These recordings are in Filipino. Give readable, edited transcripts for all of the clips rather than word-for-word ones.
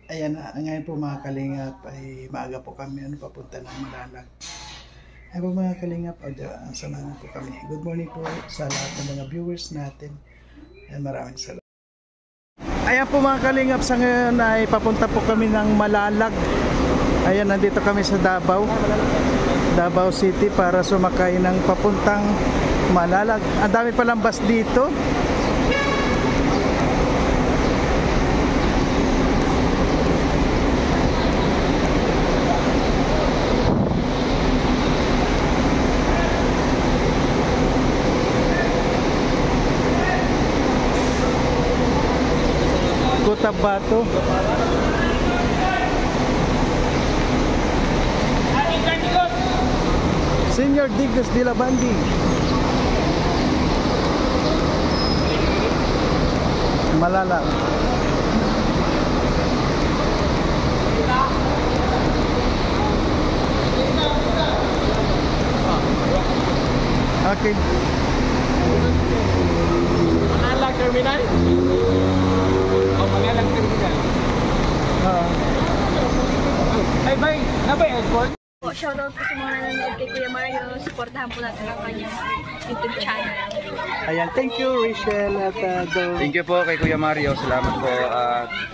Ayan na, ngayon po mga kalingap ay maaga po kami papunta ng Malalag. Ayan po mga kalingap, samahan po kami. Good morning po sa lahat ng mga viewers natin. Ayan, maraming salamat. Ayan po mga kalingap, sa ngayon ay papunta po kami ng Malalag. Ayan, nandito kami sa Davao City para sumakay ng papuntang Malalag. Ang dami palang bus dito. Cotabato. Senior Digos de la Bandi. Malalag. Okay. Malalag Terminal? Malalag Terminal. Ay, bay! Nabay airport? Shoutout po sa mga nanonood kay Kuya Mario. Supportahan po natin ang kanyang YouTube channel. Ayan, thank you Rachel at Thank you po kay Kuya Mario. Salamat po.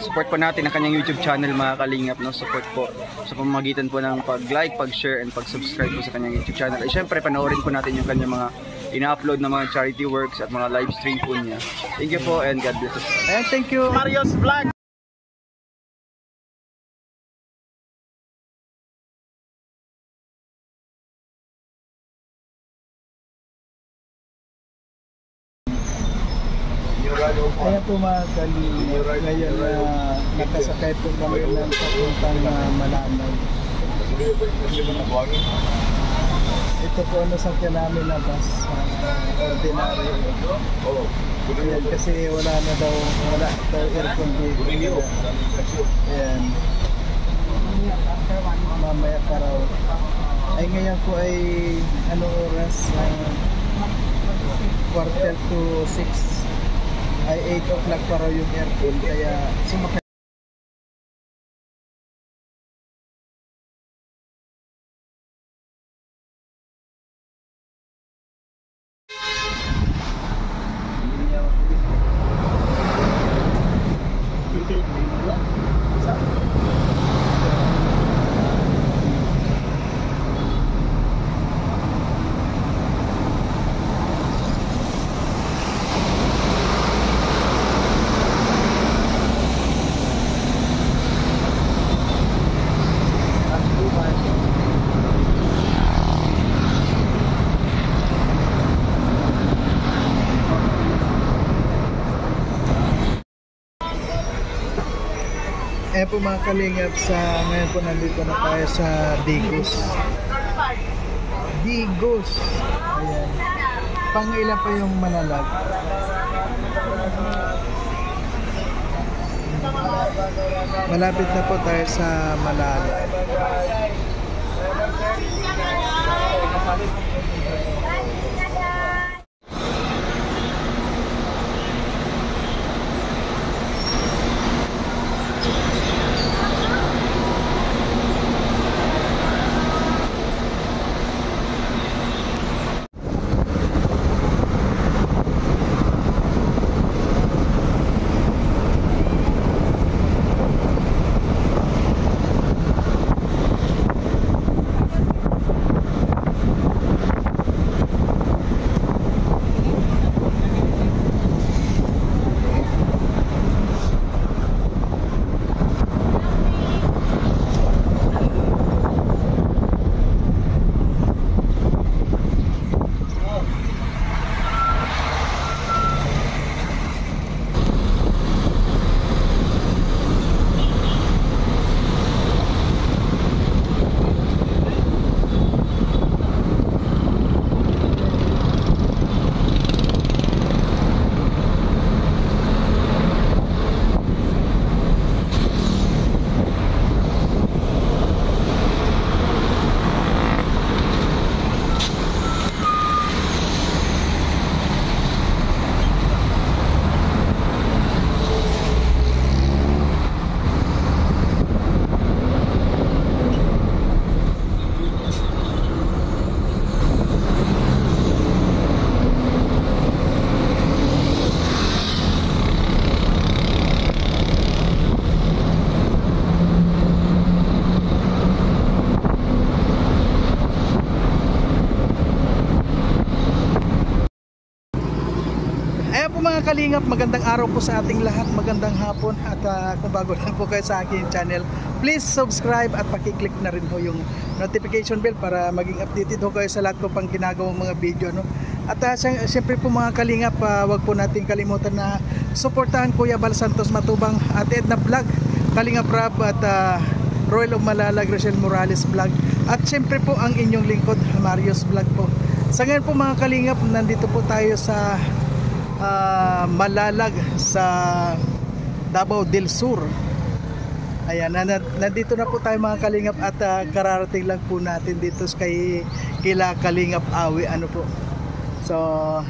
Support po natin ang kanyang YouTube channel mga kalingap. No? Support po sa pamamagitan po ng pag-like, pag-share, and pag-subscribe po sa kanyang YouTube channel. At syempre, panoorin po natin yung kanyang mga ina-upload na mga charity works at mga live stream po niya. Thank you po and God bless us. Ayan, thank you Mario's Vlog. Ayan po mga kalingap, ngayon nakasakay po kami ng papuntang Malalag. Ito po ang nasakyan namin na bus, ordinary. Ayan, kasi wala daw aircon dito. Ayan. Mamaya pa raw. Ay ngayon po ay oras? 5:45 ay 8 o'clock pa raw yung aircon, kaya sumakay. Po mga kalingap, ngayon po nandito na tayo sa Digos. Ayan. Pang-ilan pa yung Malalag? Malapit na po tayo sa Malalag. kalingap, magandang araw po sa ating lahat, magandang hapon. At kung bago lang po kayo sa aking channel, please subscribe at pakiclick na rin ho yung notification bell para maging updated ho kayo sa lahat ko pang ginagawang mga video, no? At siyempre po mga kalingap, wag po natin kalimutan na suportahan Kuya Bal Santos Matubang at Edna Vlog, Kalingap Rab at Royal of Malalag, Rochelle Morales Vlog, at siyempre po ang inyong lingkod, Marios Vlog po. Sa ngayon po mga kalingap, nandito po tayo sa Malalag, sa Davao del Sur. Ayan, nandito na po tayo mga kalingap at kararating lang po natin dito kila Kalingap Awi, ano po. So,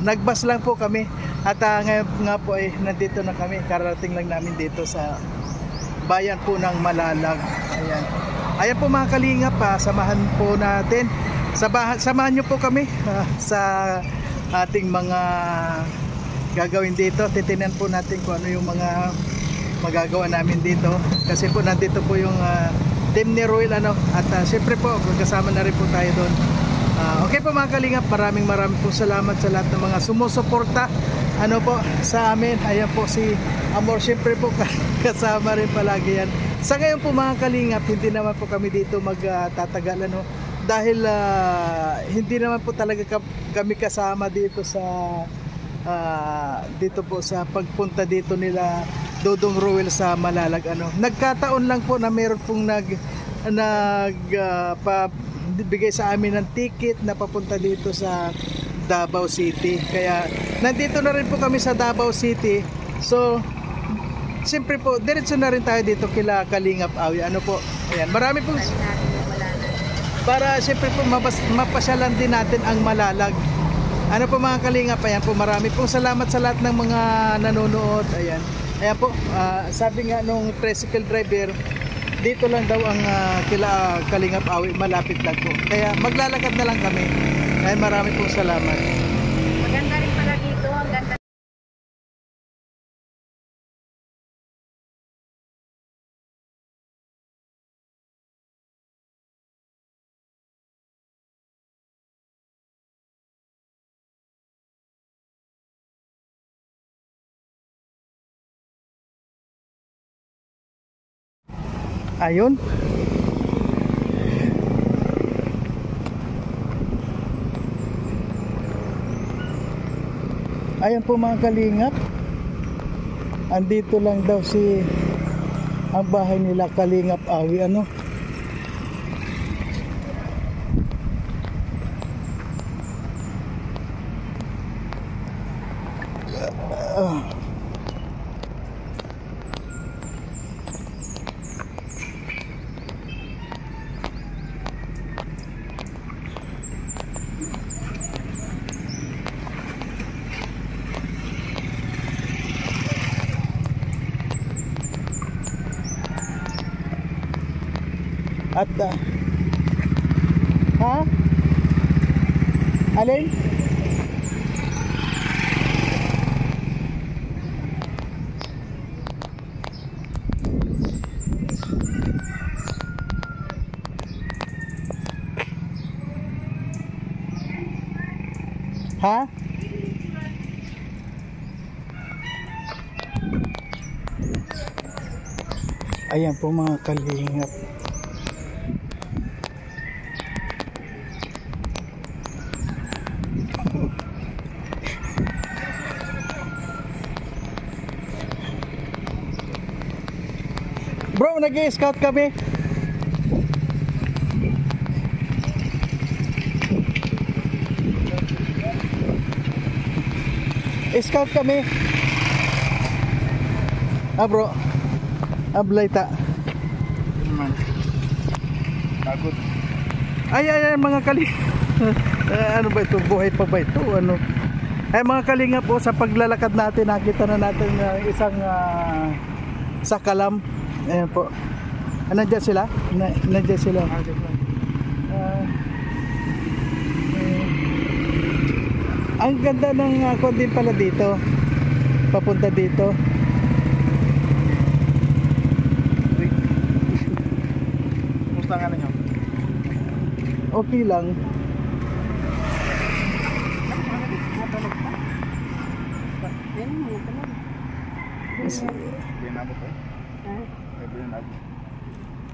nagbus lang po kami at ngayon nga po ay nandito na kami, kararating lang namin dito sa bayan po ng Malalag. Ayan. Ayan po mga kalingap, samahan po natin. Samahan nyo po kami sa ating mga gagawin dito. Titinan po natin kung ano yung mga magagawa namin dito. Kasi po nandito po yung team ni Royal, ano, at siyempre po kasama na rin po tayo doon. Okay po mga kalingap, maraming po salamat sa lahat ng mga sumusuporta ano po sa amin. Ayan po si Amor, siyempre po kasama rin palagi yan. Sa ngayon po mga kalingap, hindi naman po kami dito magtatagal, ano, dahil hindi naman po talaga kami kasama dito sa dito po sa pagpunta dito nila Dodong Royal sa Malalag, ano. Nagkataon lang po na meron pong bigay sa amin ng ticket na papunta dito sa Davao City. Kaya nandito na rin po kami sa Davao City. So siyempre po diretso na rin tayo dito kila Kalingap Awi, ano po. Ayan, marami pong para siyempre po mapasyalan din natin ang Malalag, ano po mga kalingap. Ayan po, marami pong salamat sa lahat ng mga nanonood. Ayan, ayan po, sabi nga nung tricycle driver, dito lang daw ang kila Kalingap Awi, malapit lang po. Kaya maglalakad na lang kami. Ay, marami pong salamat. Maganda rin pala dito. Ang ganda. Ayun. Ayan po mga kalingap, andito lang daw ang bahay nila Kalingap Awi, ano. At ha? Alin? Ha? Ayan po mga kalingap. Bro, nag-i-scout kami. Scout kami. Bro. Ablayta. Tagot. Ay, mga kali. Ano ba ito? Buhay pa ba ito? Ano? Ay, mga kalinga po, sa paglalakad natin, nakita na natin isang sakalam. Ayan po. Nandiyan sila? Nandiyan sila. Ang ganda ng din pala dito. Papunta dito. Kumusta nga ninyo? Okay lang.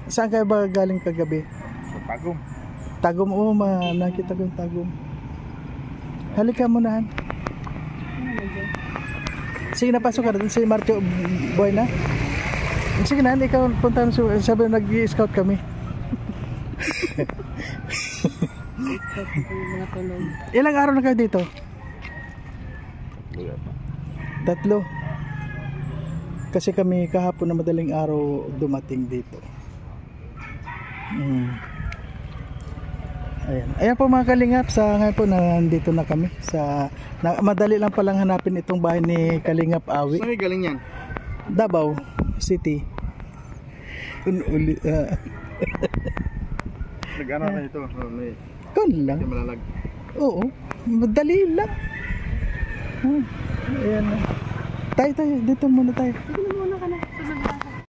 Saan kayo ba galing kagabi? Sa Tagum. Tagum, nakita ko yung Tagum. Halika muna, Han. Sige, napasok ka na. Si Marcho, boy na. Sige na, ikaw punta na. Sabi na nag-i-scout kami. Ilang araw na kayo dito? 3. Kasi kami kahapon na madaling araw dumating dito. Ayan po mga kalingap, sa ngayon po nandito na kami sa madali lang palang hanapin itong bahay ni Kalingap Awi. Saan galing yan? Davao City. Nag-ano na ito? Kun lang. Malalag. Oo, madali lang. Ayan na. Tayo, dito muna tayo. Dito muna ka na. Sunod na ako.